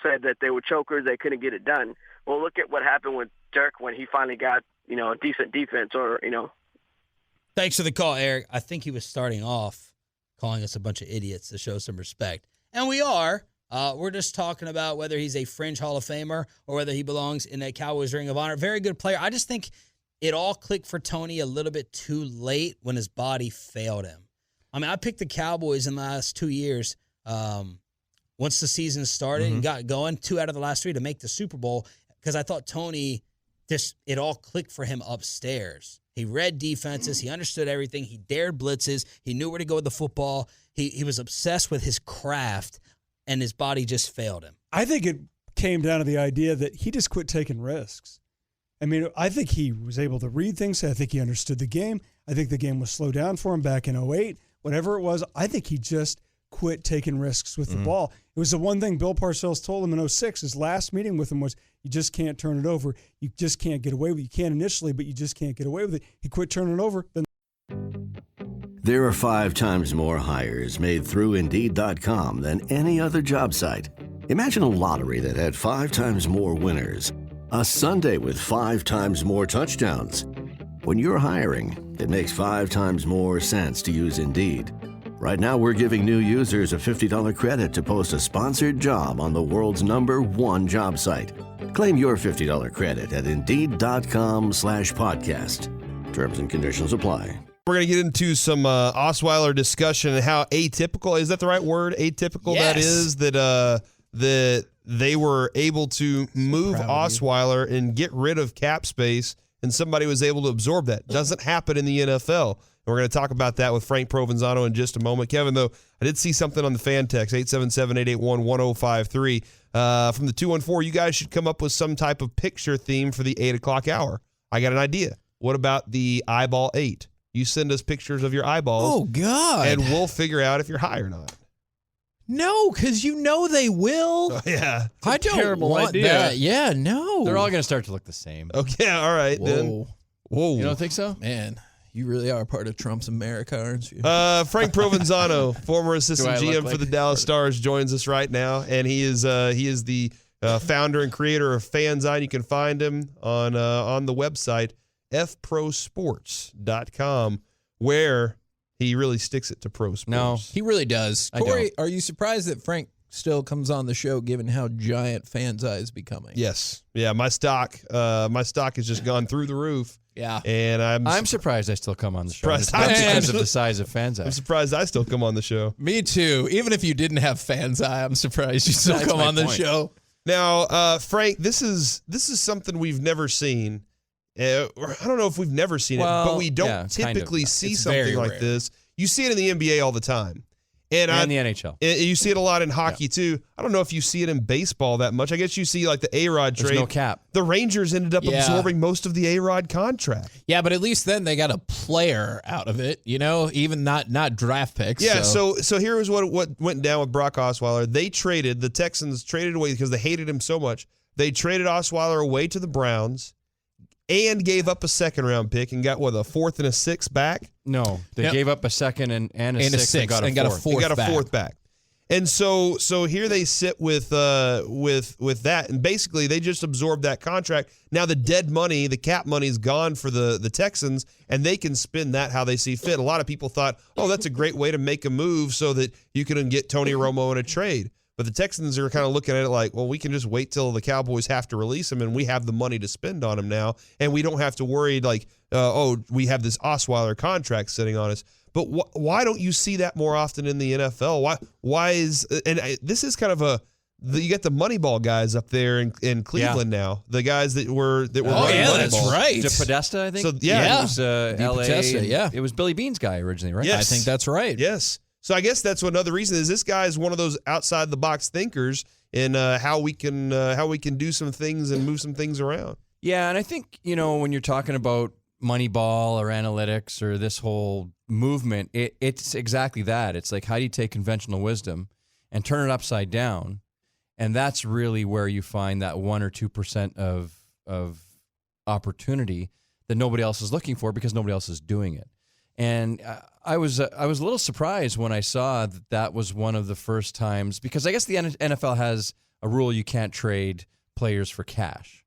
said that they were chokers, they couldn't get it done. Well, look at what happened with Dirk when he finally got a decent defense Thanks for the call, Eric. I think he was starting off calling us a bunch of idiots to show some respect, and we are. We're just talking about whether he's a fringe Hall of Famer or whether he belongs in that Cowboys Ring of Honor. Very good player. I just think it all clicked for Tony a little bit too late when his body failed him. I mean, I picked the Cowboys in the last 2 years. Once the season started and got going, 2 out of the last 3 to make the Super Bowl, because I thought Tony, it all clicked for him upstairs. He read defenses. He understood everything. He dared blitzes. He knew where to go with the football. He was obsessed with his craft, and his body just failed him. I think it came down to the idea that he just quit taking risks. I mean, I think he was able to read things. I think he understood the game. I think the game was slowed down for him back in 2008 whatever it was, I think he just quit taking risks with the ball. It was the one thing Bill Parcells told him in 2006. His last meeting with him was, you just can't turn it over. You just can't get away with it. You can initially, but you just can't get away with it. He quit turning it over. There are 5 times more hires made through Indeed.com than any other job site. Imagine a lottery that had 5 times more winners. A Sunday with 5 times more touchdowns. When you're hiring, it makes 5 times more sense to use Indeed. Right now, we're giving new users a $50 credit to post a sponsored job on the world's #1 job site. Claim your $50 credit at Indeed.com/podcast. Terms and conditions apply. We're going to get into some Osweiler discussion and how atypical, is that the right word? Atypical that is, that they were able to move Osweiler and get rid of cap space, and somebody was able to absorb that. Doesn't happen in the NFL. And we're going to talk about that with Frank Provenzano in just a moment. Kevin, though, I did see something on the fan text, 877-881-1053. From the 214, you guys should come up with some type of picture theme for the 8 o'clock hour. I got an idea. What about the eyeball 8? You send us pictures of your eyeballs. Oh, God. And we'll figure out if you're high or not. No, because you know they will. Oh, yeah. I don't want that. Yeah, no. They're all going to start to look the same. Okay, all right, then. Whoa. You don't think so? Man, you really are part of Trump's America, aren't you? Frank Provenzano, former assistant GM for the Dallas Stars, joins us right now, and he is the founder and creator of Fanzine. You can find him on the website fprosports.com, where he really sticks it to pro sports. No, he really does. Corey, are you surprised that Frank still comes on the show given how giant Fanzine is becoming? Yes. Yeah, my stock has just gone through the roof. Yeah. And I'm surprised I still come on the show. Because of the size of Fanzine. I'm surprised I still come on the show. Me too. Even if you didn't have Fanzine, I'm surprised you still come on the show. Now, Frank, this is something we've never seen. I don't know if we've never seen it, but we don't typically see something like this. You see it in the NBA all the time. And the NHL. You see it a lot in hockey, too. I don't know if you see it in baseball that much. I guess you see like the A-Rod trade. There's no cap. The Rangers ended up absorbing most of the A-Rod contract. Yeah, but at least then they got a player out of it, even not draft picks. Yeah, so here is what went down with Brock Osweiler. The Texans traded away because they hated him so much. They traded Osweiler away to the Browns and gave up a second-round pick and got, a 4th and a 6th back? No, they gave up a second and a 6th and got a 4th. They got a 4th back. And so here they sit with that, and basically they just absorbed that contract. Now the dead money, the cap money is gone for the Texans, and they can spend that how they see fit. A lot of people thought, that's a great way to make a move so that you can get Tony Romo in a trade. But the Texans are kind of looking at it like, we can just wait till the Cowboys have to release him, and we have the money to spend on him now, and we don't have to worry like, we have this Osweiler contract sitting on us. But why don't you see that more often in the NFL? Why is this is kind of you get the Moneyball guys up there in Cleveland now, the guys that were running Moneyball. That's right. DePodesta, I think. So it was L.A. Podesta, It was Billy Bean's guy originally, right? Yes. I think that's right. Yes. So I guess that's another reason is this guy is one of those outside the box thinkers in how we can do some things and move some things around. Yeah, and I think when you're talking about Moneyball or analytics or this whole movement, it's exactly that. It's like, how do you take conventional wisdom and turn it upside down? And that's really where you find that 1 or 2% of opportunity that nobody else is looking for because nobody else is doing it. And I was a little surprised when I saw that was one of the first times, because I guess the NFL has a rule you can't trade players for cash.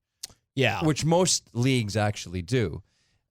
Yeah. Which most leagues actually do.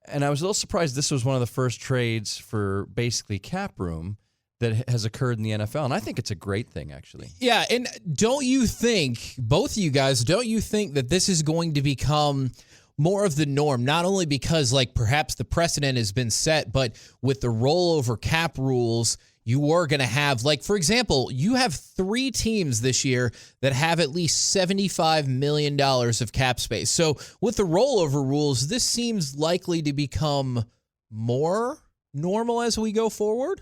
And I was a little surprised this was one of the first trades for basically cap room that has occurred in the NFL. And I think it's a great thing, actually. Yeah, and don't you think, both of you guys, don't you think that this is going to become more of the norm, not only because perhaps the precedent has been set, but with the rollover cap rules, you are going to have, for example, you have 3 teams this year that have at least $75 million of cap space. So with the rollover rules, this seems likely to become more normal as we go forward?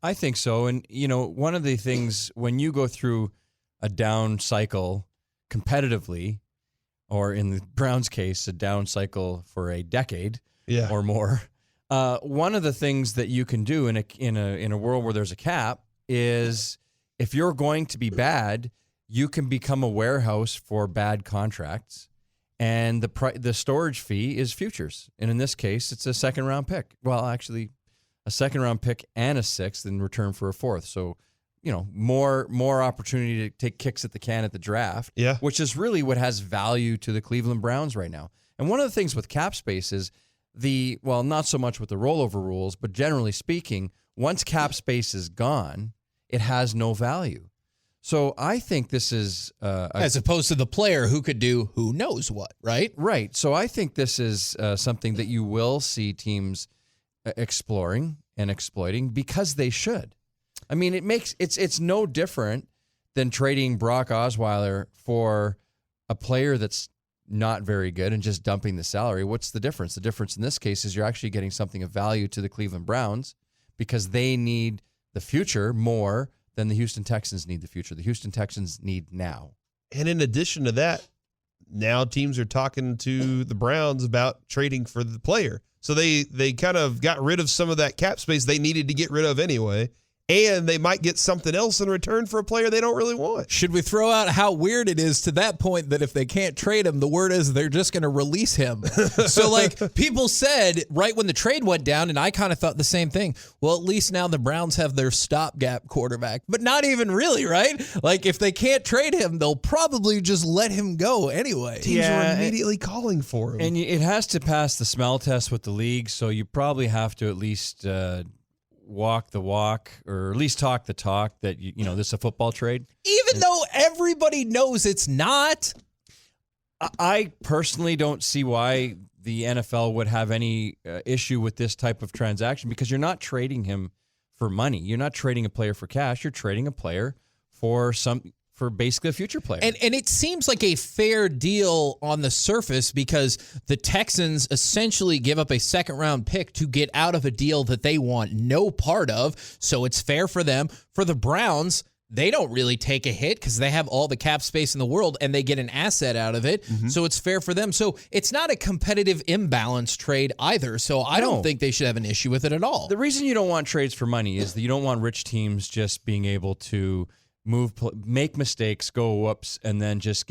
I think so. And, one of the things when you go through a down cycle competitively, or in the Browns' case, a down cycle for a decade or more, One of the things that you can do in a world where there's a cap is if you're going to be bad, you can become a warehouse for bad contracts, and the storage fee is futures. And in this case, it's a second-round pick. Well, actually, a second-round pick and a sixth in return for a fourth. So, more opportunity to take kicks at the can at the draft, which is really what has value to the Cleveland Browns right now. And one of the things with cap space is not so much with the rollover rules, but generally speaking, once cap space is gone, it has no value. So I think this is as opposed to the player who could do who knows what, right? Right. So I think this is something that you will see teams exploring and exploiting because they should. I mean, it's no different than trading Brock Osweiler for a player that's not very good and just dumping the salary. What's the difference? The difference in this case is you're actually getting something of value to the Cleveland Browns because they need the future more than the Houston Texans need the future. The Houston Texans need now. And in addition to that, now teams are talking to the Browns about trading for the player. So they kind of got rid of some of that cap space they needed to get rid of anyway. And they might get something else in return for a player they don't really want. Should we throw out how weird it is to that point that if they can't trade him, the word is they're just going to release him? So, people said right when the trade went down, and I kind of thought the same thing, well, at least now the Browns have their stopgap quarterback. But not even really, right? If they can't trade him, they'll probably just let him go anyway. Teams are immediately calling for him. And it has to pass the smell test with the league, so you probably have to at least walk the walk, or at least talk the talk that this is a football trade. Even though everybody knows it's not. I personally don't see why the NFL would have any issue with this type of transaction because you're not trading him for money. You're not trading a player for cash. You're trading a player for basically a future player. And it seems like a fair deal on the surface because the Texans essentially give up a second-round pick to get out of a deal that they want no part of, so it's fair for them. For the Browns, they don't really take a hit because they have all the cap space in the world and they get an asset out of it, so it's fair for them. So it's not a competitive imbalance trade either, so I don't think they should have an issue with it at all. The reason you don't want trades for money is that you don't want rich teams just being able to make mistakes, go whoops, and then just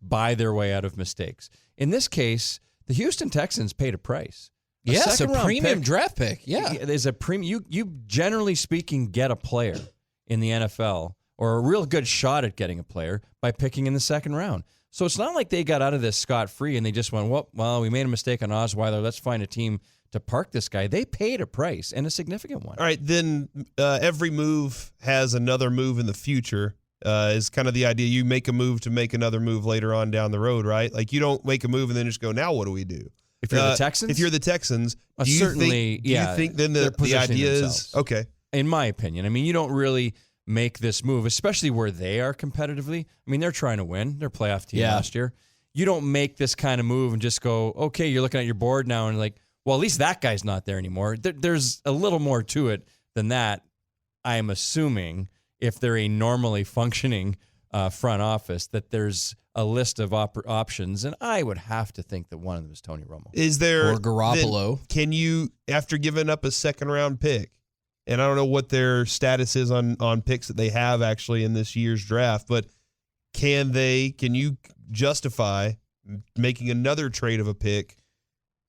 buy their way out of mistakes. In this case, the Houston Texans paid a price. Yes, a premium draft pick. Yeah, there's a premium. You generally speaking get a player in the NFL or a real good shot at getting a player by picking in the second round. So it's not like they got out of this scot-free and they just went, well, we made a mistake on Osweiler. Let's find a team to park this guy. They paid a price, and a significant one. All right, then every move has another move in the future is kind of the idea. You make a move to make another move later on down the road, right? You don't make a move and then just go, now what do we do? If you're the Texans? If you're the Texans, do you think then the idea is, okay. In my opinion, I mean, you don't really make this move, especially where they are competitively. I mean, they're trying to win. They're a playoff team last year. You don't make this kind of move and just go, okay, you're looking at your board now and well, at least that guy's not there anymore. There's a little more to it than that, I'm assuming, if they're a normally functioning front office, that there's a list of options, and I would have to think that one of them is Tony Romo. Is there or Garoppolo? Can you, after giving up a second-round pick, and I don't know what their status is on picks that they have actually in this year's draft, but can you justify making another trade of a pick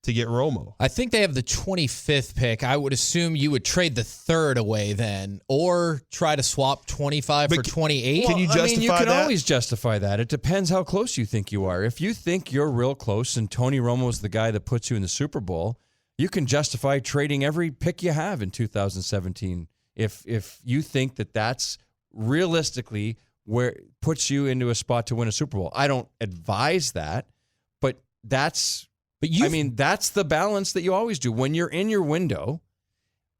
to get Romo? I think they have the 25th pick. I would assume you would trade the third away then, or try to swap 25 for 28. Can you justify that? You can that? Always justify that. It depends how close you think you are. If you think you're real close and Tony Romo is the guy that puts you in the Super Bowl, you can justify trading every pick you have in 2017. If you think that that's realistically where it puts you into a spot to win a Super Bowl. I don't advise that, but that's the balance that you always do. When you're in your window,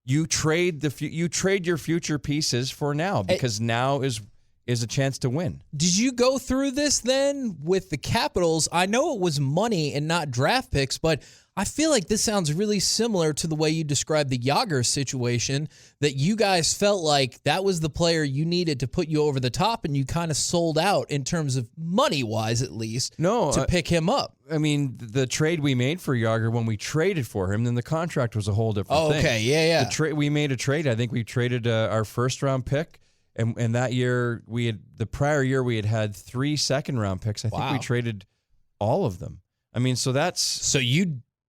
you trade your future pieces for now, because now is a chance to win. Did you go through this then with the Capitals? I know it was money and not draft picks, but I feel like this sounds really similar to the way you described the Yager situation, that you guys felt like that was the player you needed to put you over the top, and you kind of sold out in terms of money-wise, at least, to pick him up. I mean, the trade we made for Yager, when we traded for him, then the contract was a whole different thing. Okay, yeah. We made a trade. I think we traded our first-round pick, and that year, the prior year, we had 3 second-round picks. I think we traded all of them. I mean, so that's... So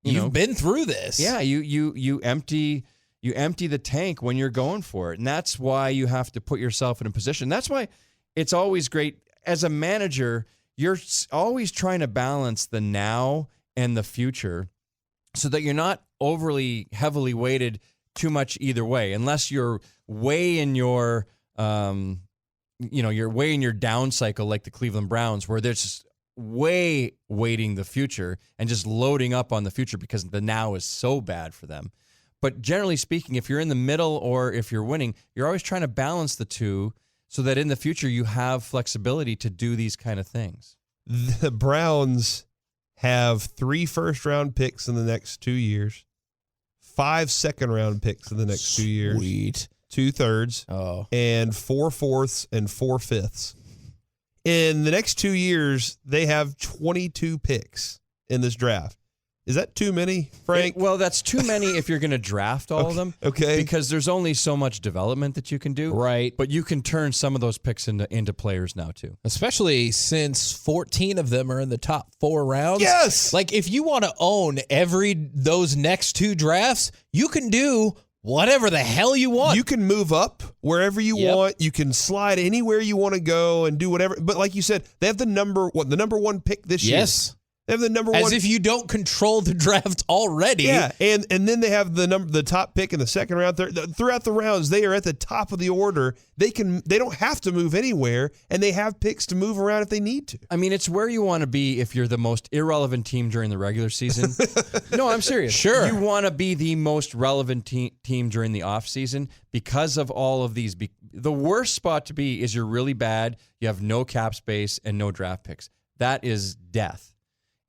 You've been through this. Yeah, you empty the tank when you're going for it. And that's why you have to put yourself in a position. That's why it's always great as a manager, you're always trying to balance the now and the future so that you're not overly heavily weighted too much either way, unless you're way in your you're way in your down cycle like the Cleveland Browns, where there's just way weighting the future and just loading up on the future because the now is so bad for them. But generally speaking, if you're in the middle or if you're winning, you're always trying to balance the two so that in the future you have flexibility to do these kind of things. The Browns have 3 first-round picks in the next 2 years, 5 second-round picks in the next 2 years. Sweet. 2 thirds, and 4 fourths and 4 fifths. In the next 2 years, they have 22 picks in this draft. Is that too many, Frank? Well, that's too many if you're going to draft all of them. Okay. Because there's only so much development that you can do. Right. But you can turn some of those picks into players now, too. Especially since 14 of them are in the top 4 rounds. Yes! Like, if you want to own those next 2 drafts, you can do whatever the hell you want. You can move up wherever you want. You can slide anywhere you want to go and do whatever. But like you said, they have the number 1 pick this year. Yes. They have the number 1. As if you don't control the draft already. Yeah, and then they have the top pick in the second round. Throughout the rounds, they are at the top of the order. They don't have to move anywhere, and they have picks to move around if they need to. I mean, it's where you want to be if you're the most irrelevant team during the regular season. No, I'm serious. Sure. You want to be the most relevant team during the offseason because of all of these. The worst spot to be is you're really bad, you have no cap space, and no draft picks. That is death.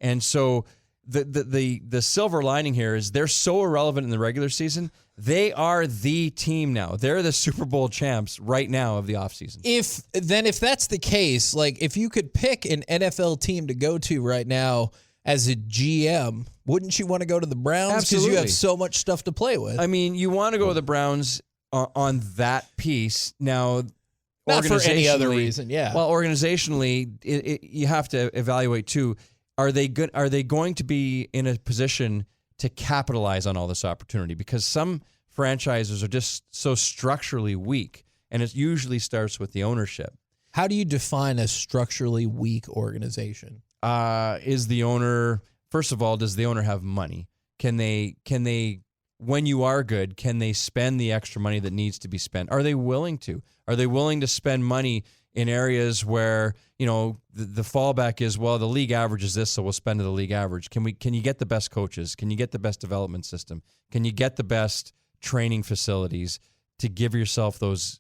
And so the silver lining here is they're so irrelevant in the regular season. They are the team now. They're the Super Bowl champs right now of the offseason. If that's the case, like if you could pick an NFL team to go to right now as a GM, wouldn't you want to go to the Browns? Because you have so much stuff to play with. I mean, you want to go to the Browns on that piece. Now, not for any other reason, yeah. Well, organizationally, you have to evaluate too. Are they good? Are they going to be in a position to capitalize on all this opportunity? Because some franchises are just so structurally weak, and it usually starts with the ownership. How do you define a structurally weak organization? Is the owner, first of all, does the owner have money? Can they, when you are good, can they spend the extra money that needs to be spent? Are they willing to? Are they willing to spend money in areas where, the fallback is, well, the league average is this, so we'll spend to the league average. Can you get the best coaches? Can you get the best development system? Can you get the best training facilities to give yourself those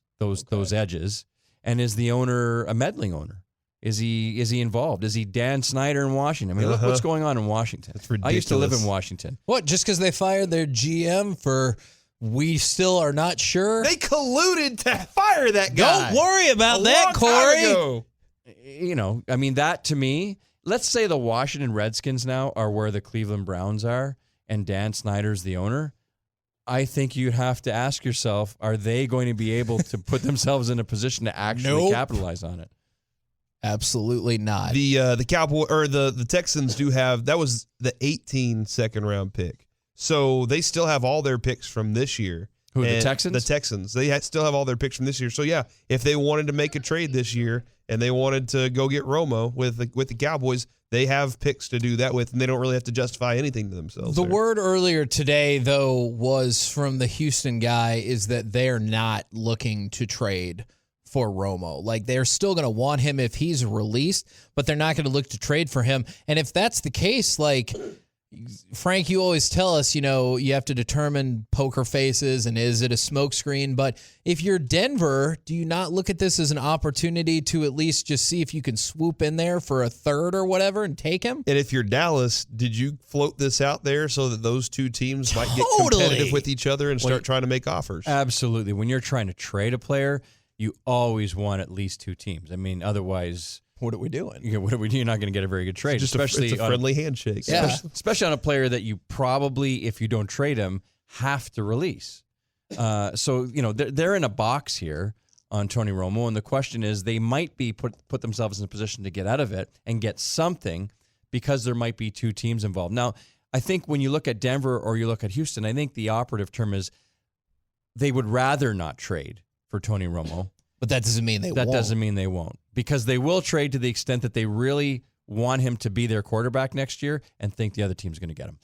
edges? And is the owner a meddling owner? Is he involved? Is he Dan Snyder in Washington? I mean, look what's going on in Washington. That's ridiculous. I used to live in Washington. What, just because they fired their GM for we still are not sure? They colluded to fire that guy. Don't worry about that, Corey. I mean, that to me, let's say the Washington Redskins now are where the Cleveland Browns are and Dan Snyder's the owner. I think you'd have to ask yourself, are they going to be able to put themselves in a position to actually capitalize on it? Absolutely not. The Cowboy or the Texans do have, that was the 18 second round pick. So they still have all their picks from this year. Who, the Texans? The Texans. They still have all their picks from this year. So, yeah, if they wanted to make a trade this year and they wanted to go get Romo with the Cowboys, they have picks to do that with, and they don't really have to justify anything to themselves. The word earlier today, though, was from the Houston guy is that they're not looking to trade for Romo. Like, they're still going to want him if he's released, but they're not going to look to trade for him. And if that's the case, like, Frank, you always tell us, you have to determine poker faces and is it a smokescreen? But if you're Denver, do you not look at this as an opportunity to at least just see if you can swoop in there for a third or whatever and take him? And if you're Dallas, did you float this out there so that those two teams might get competitive with each other and start trying to make offers? Absolutely. When you're trying to trade a player, you always want at least two teams. I mean, otherwise, what are we doing? You're not going to get a very good trade. It's especially a friendly handshake. Yeah. Especially on a player that you probably, if you don't trade him, have to release. So, they're in a box here on Tony Romo, and the question is they might be put themselves in a position to get out of it and get something because there might be two teams involved. Now, I think when you look at Denver or you look at Houston, I think the operative term is they would rather not trade for Tony Romo. But that doesn't mean they won't. That doesn't mean they won't. Because they will trade to the extent that they really want him to be their quarterback next year and think the other team's going to get him.